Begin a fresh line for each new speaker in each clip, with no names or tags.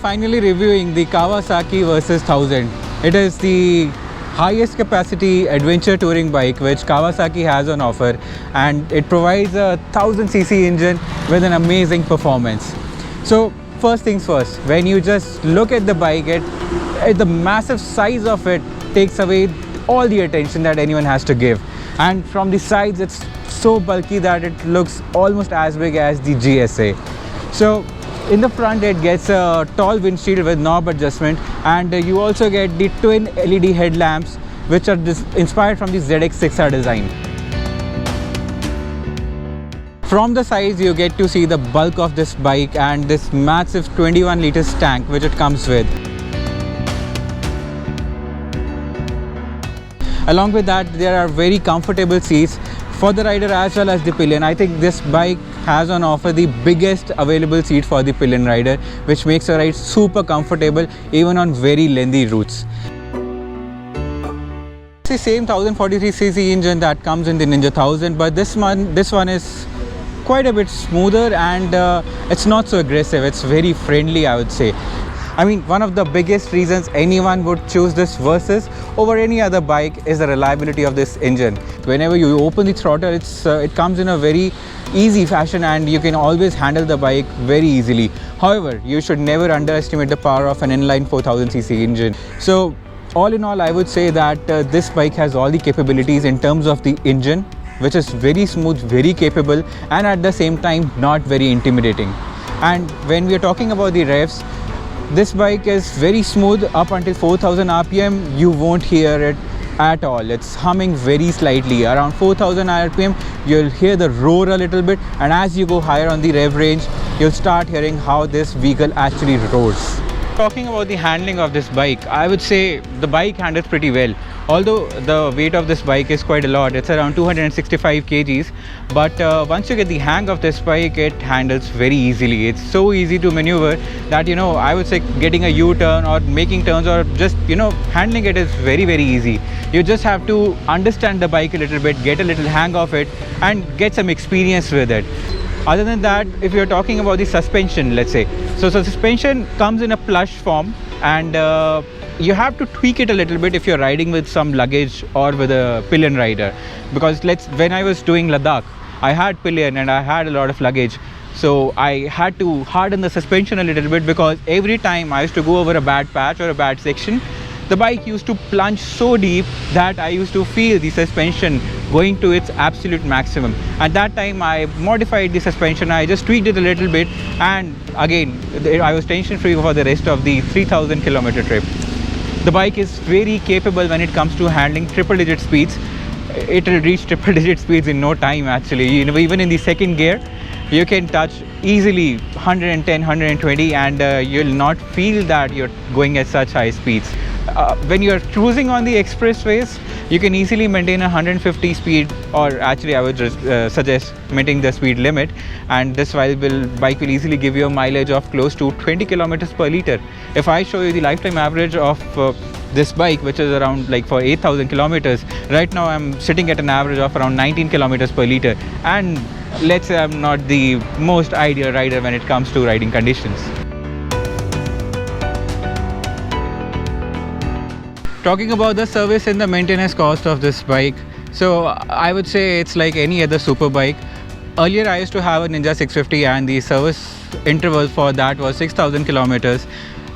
finally reviewing the Kawasaki Versys 1000. It is the highest capacity adventure touring bike which Kawasaki has on offer, and it provides a 1000cc engine with an amazing performance. So first things first, when you just look at the bike, the massive size of it takes away all the attention that anyone has to give, and from the sides it's so bulky that it looks almost as big as the GSA. So in the front it gets a tall windshield with knob adjustment, and you also get the twin LED headlamps which are inspired from the ZX6R design. From the sides you get to see the bulk of this bike and this massive 21 liters tank which it comes with. Along with that, there are very comfortable seats for the rider as well as the pillion. I think this bike has on offer the biggest available seat for the pillion rider, which makes the ride super comfortable even on very lengthy routes. It's the same 1043cc engine that comes in the Ninja 1000, but this one is quite a bit smoother, and it's not so aggressive. It's very friendly, I would say. I mean, one of the biggest reasons anyone would choose this Versys over any other bike is the reliability of this engine. Whenever you open the throttle, it comes in a very easy fashion and you can always handle the bike very easily. However, you should never underestimate the power of an inline 4000cc engine. So all in all, I would say that this bike has all the capabilities in terms of the engine, which is very smooth, very capable, and at the same time not very intimidating. And when we are talking about the revs, this bike is very smooth. Up until 4000 rpm you won't hear it at all. It's humming very slightly. Around 4000 rpm you'll hear the roar a little bit, and as you go higher on the rev range you'll start hearing how this vehicle actually roars. Talking about the handling of this bike, I would say the bike handles pretty well. Although the weight of this bike is quite a lot, it's around 265 kgs, but once you get the hang of this bike, it handles very easily. It's so easy to maneuver that, I would say getting a U-turn or making turns or just, handling it is very, very easy. You just have to understand the bike a little bit, get a little hang of it, and get some experience with it. Other than that, if you're talking about the suspension, let's say, so suspension comes in a plush form, and you have to tweak it a little bit if you're riding with some luggage or with a pillion rider, because when I was doing Ladakh, I had pillion and I had a lot of luggage, so I had to harden the suspension a little bit, because every time I used to go over a bad patch or a bad section, the bike used to plunge so deep that I used to feel the suspension going to its absolute maximum. At that time I modified the suspension, I just tweaked it a little bit, and again I was tension free for the rest of the 3000 kilometer trip. The bike is very capable when it comes to handling triple digit speeds. It will reach triple digit speeds in no time actually. Even in the second gear you can touch easily 110, 120, and you'll not feel that you're going at such high speeds. When you're cruising on the expressways, you can easily maintain a 150 speed, or actually I would just suggest maintaining the speed limit, and this bike will easily give you a mileage of close to 20 kilometers per liter. If I show you the lifetime average of this bike, which is around for 8000 kilometers, right now I'm sitting at an average of around 19 kilometers per liter, and let's say I'm not the most ideal rider when it comes to riding conditions. Talking about the service and the maintenance cost of this bike, so I would say it's like any other super bike. Earlier I used to have a Ninja 650 and the service interval for that was 6000 kilometers,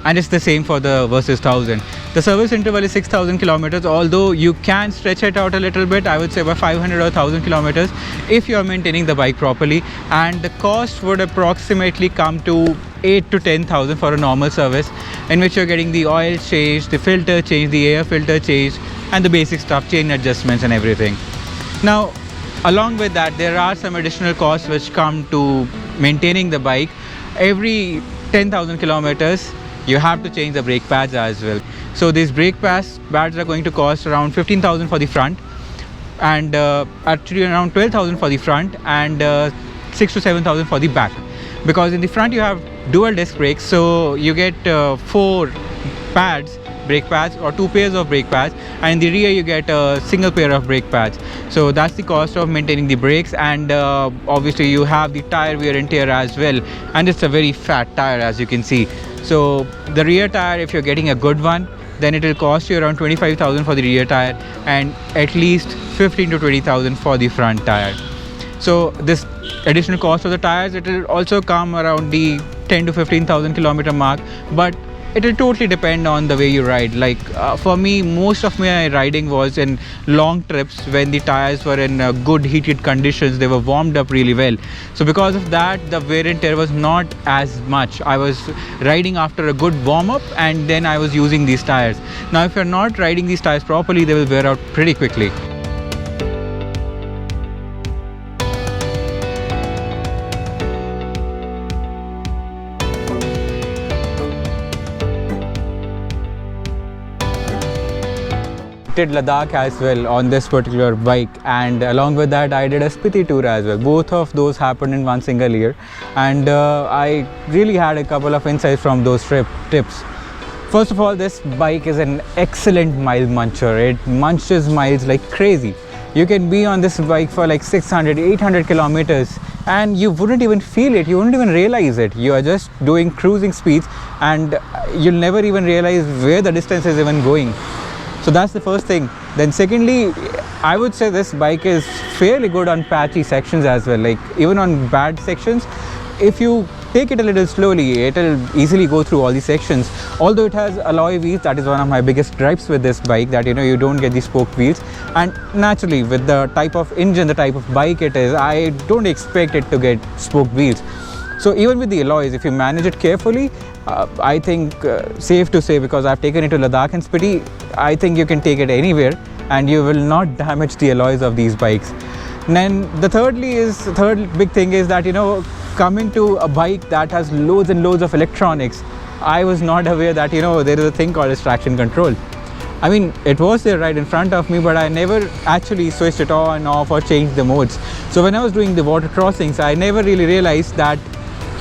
and it's the same for the Versys 1000. The service interval is 6000 kilometers, although you can stretch it out a little bit, I would say by 500 or 1000 kilometers if you are maintaining the bike properly, and the cost would approximately come to 8 to 10,000 for a normal service, in which you're getting the oil change, the filter change, the air filter change, and the basic stuff, chain adjustments and everything. Now along with that, there are some additional costs which come to maintaining the bike. Every 10,000 kilometers you have to change the brake pads as well. So these brake pads are going to cost around 15,000 for the front, and actually around 12,000 for the front, and 6 to 7,000 for the back, because in the front you have dual disc brakes, so you get 4 brake pads or 2 pairs of brake pads, and in the rear you get a single pair of brake pads. So that's the cost of maintaining the brakes, and obviously you have the tire wear and tear as well, and it's a very fat tire as you can see. So the rear tire, if you're getting a good one, then it will cost you around 25,000 for the rear tire and at least 15 to 20,000 for the front tire. So this additional cost of the tires, it will also come around the 10 to 15,000 kilometer mark, but it will totally depend on the way you ride. Like for me, most of my riding was in long trips when the tires were in good heated conditions. They were warmed up really well. So because of that, the wear and tear was not as much. I was riding after a good warm up and then I was using these tires. Now if you're not riding these tires properly, they will wear out pretty quickly. Did Ladakh as well on this particular bike, and along with that I did a Spiti tour as well. Both of those happened in one single year, and I really had a couple of insights from those trips. First of all, this bike is an excellent mile muncher. It munches miles like crazy. You can be on this bike for like 600, 800 kilometers and you wouldn't even feel it, you wouldn't even realize it. You are just doing cruising speeds and you'll never even realize where the distance is even going. So that's the first thing. Then secondly, I would say this bike is fairly good on patchy sections as well. Like even on bad sections, if you take it a little slowly, it will easily go through all these sections. Although it has alloy wheels, that is one of my biggest gripes with this bike, that you don't get these spoked wheels. And naturally, with the type of engine, the type of bike it is, I don't expect it to get spoked wheels. So even with the alloys, if you manage it carefully, I think safe to say, because I've taken it to Ladakh and Spiti, I think you can take it anywhere and you will not damage the alloys of these bikes. And then the third big thing is that coming to a bike that has loads and loads of electronics, I was not aware that there is a thing called traction control. I mean, it was there right in front of me, but I never actually switched it on, off or changed the modes. So when I was doing the water crossings, I never really realized that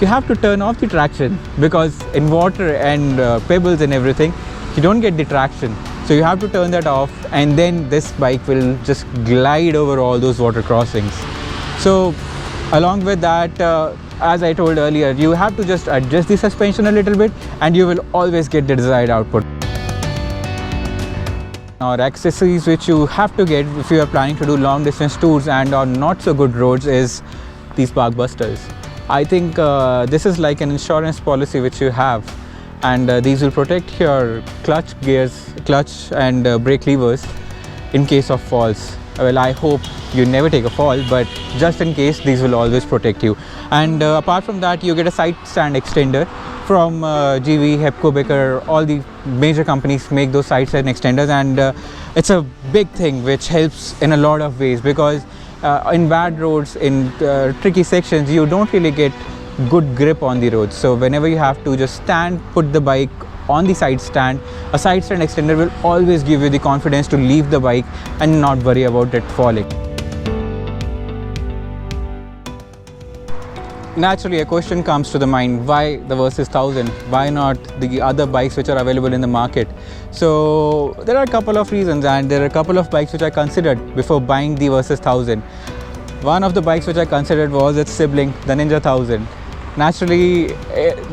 you have to turn off the traction, because in water and pebbles and everything, you don't get the traction. So you have to turn that off, and then this bike will just glide over all those water crossings. So along with that, as I told earlier, you have to just adjust the suspension a little bit and you will always get the desired output. Or accessories which you have to get if you are planning to do long distance tours and on not so good roads is these park busters. I think this is like an insurance policy which you have, and these will protect your clutch and brake levers in case of falls. Well, I hope you never take a fall, but just in case, these will always protect you. And apart from that, you get a side stand extender from GV, Hepco, Becker. All the major companies make those side stand extenders, and it's a big thing which helps in a lot of ways, because in bad roads, in tricky sections, you don't really get good grip on the roads. So whenever you have to just put the bike on the side stand, a side stand extender will always give you the confidence to leave the bike and not worry about it falling. Naturally, a question comes to the mind: why the Versys 1000? Why not the other bikes which are available in the market? So there are a couple of reasons, and there are a couple of bikes which I considered before buying the Versys 1000. One of the bikes which I considered was its sibling, the Ninja 1000. Naturally,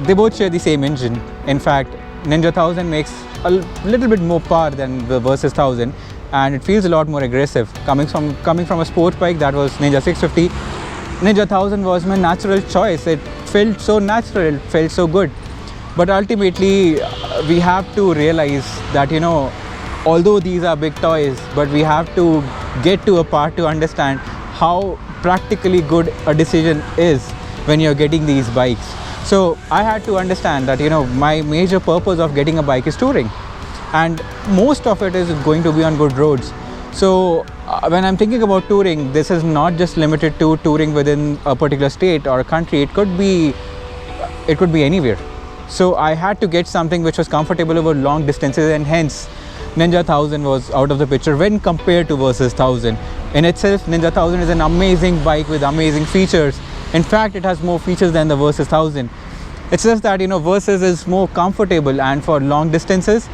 they both share the same engine. In fact, Ninja 1000 makes a little bit more power than the Versys 1000, and it feels a lot more aggressive. Coming from a sport bike, that was Ninja 650. Ninja 1000 was my natural choice. It felt so natural, it felt so good. But ultimately, we have to realize that, although these are big toys, but we have to get to a part to understand how practically good a decision is when you're getting these bikes. So I had to understand that, my major purpose of getting a bike is touring, and most of it is going to be on good roads. So when I'm thinking about touring, this is not just limited to touring within a particular state or a country. It could be anywhere. So I had to get something which was comfortable over long distances, and hence Ninja 1000 was out of the picture when compared to Versys 1000. In itself, Ninja 1000 is an amazing bike with amazing features. In fact, it has more features than the Versys 1000. It's just that, Versys is more comfortable, and for long distances,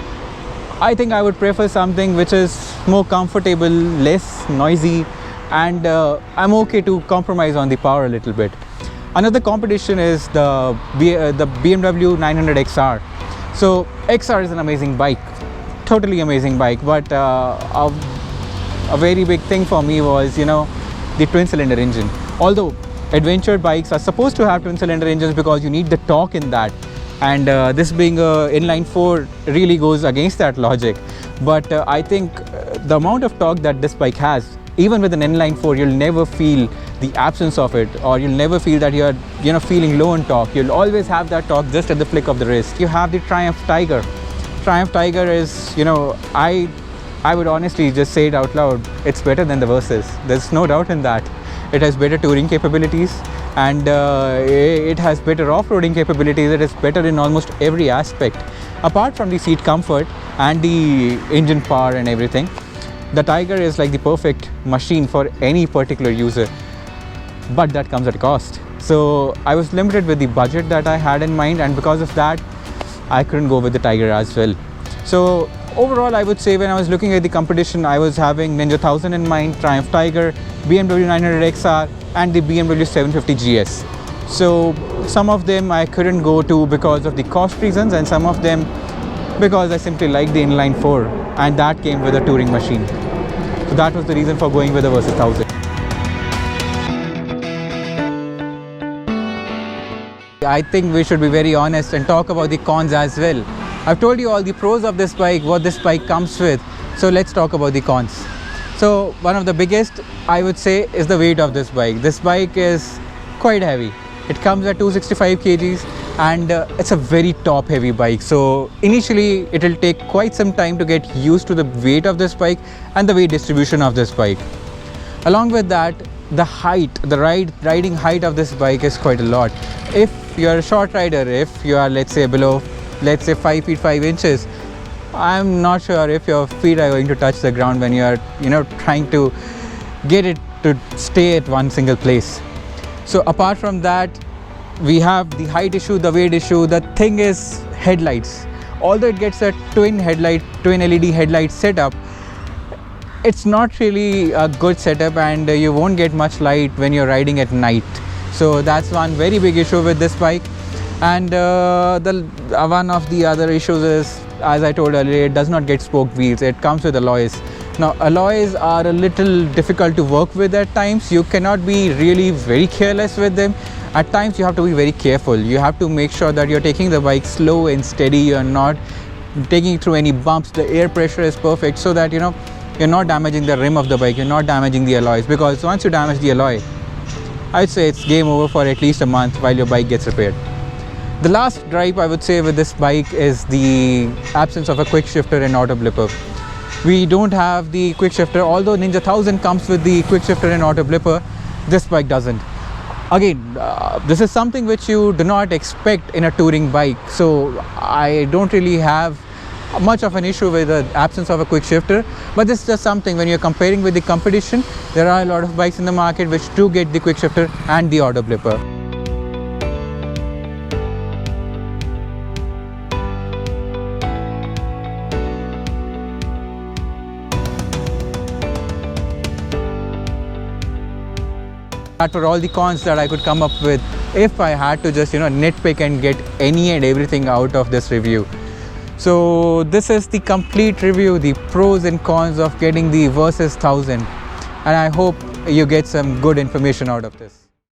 I think I would prefer something which is more comfortable, less noisy, and I'm okay to compromise on the power a little bit. Another competition is the BMW 900 XR. So XR is an amazing bike, totally amazing bike, but a very big thing for me was, the twin cylinder engine. Although adventure bikes are supposed to have twin cylinder engines because you need the torque in that, and this being a inline 4 really goes against that logic. But I think the amount of torque that this bike has, even with an inline 4, you'll never feel the absence of it, or you'll never feel that you're feeling low on torque. You'll always have that torque just at the flick of the wrist. You have the Triumph Tiger. Triumph Tiger is, I would honestly just say it out loud, it's better than the Versys. There's no doubt in that. It has better touring capabilities, and it has better off-roading capabilities. It is better in almost every aspect. Apart from the seat comfort and the engine power and everything, the Tiger is like the perfect machine for any particular user. But that comes at a cost. So I was limited with the budget that I had in mind, and because of that, I couldn't go with the Tiger as well. So overall, I would say when I was looking at the competition, I was having Ninja 1000 in mind, Triumph Tiger, BMW 900 XR, and the BMW 750 GS. So some of them I couldn't go to because of the cost reasons, and some of them because I simply liked the inline 4, and that came with a touring machine. So that was the reason for going with the Versys 1000. I think we should be very honest and talk about the cons as well. I've told you all the pros of this bike, what this bike comes with. So let's talk about the cons. So one of the biggest, I would say, is the weight of this bike. This bike is quite heavy. It comes at 265 kgs, and it's a very top heavy bike. So initially it will take quite some time to get used to the weight of this bike and the weight distribution of this bike. Along with that, the height, the riding height of this bike is quite a lot. If you are a short rider, if you are, let's say, below, let's say 5 feet 5 inches, I'm not sure if your feet are going to touch the ground when you are, trying to get it to stay at one single place. So apart from that, we have the height issue, the weight issue. The thing is headlights. Although it gets a twin LED headlight setup, it's not really a good setup, and you won't get much light when you're riding at night. So that's one very big issue with this bike. And one of the other issues is, as I told earlier, it does not get spoked wheels. It comes with alloys. Now alloys are a little difficult to work with at times. You cannot be really very careless with them. At times you have to be very careful. You have to make sure that you're taking the bike slow and steady. You're not taking it through any bumps. The air pressure is perfect, so that you're not damaging the rim of the bike. You're not damaging the alloys, because once you damage the alloy, I'd say it's game over for at least a month while your bike gets repaired. The last gripe I would say with this bike is the absence of a quick shifter and auto blipper. We don't have the quick shifter. Although Ninja 1000 comes with the quick shifter and auto blipper, this bike doesn't. Again, this is something which you do not expect in a touring bike. So I don't really have much of an issue with the absence of a quick shifter, but this is just something when you're comparing with the competition. There are a lot of bikes in the market which do get the quick shifter and the auto blipper. That were all the cons that I could come up with if I had to just nitpick and get any and everything out of this review. So this is the complete review, the pros and cons of getting the Versys 1000, and I hope you get some good information out of this.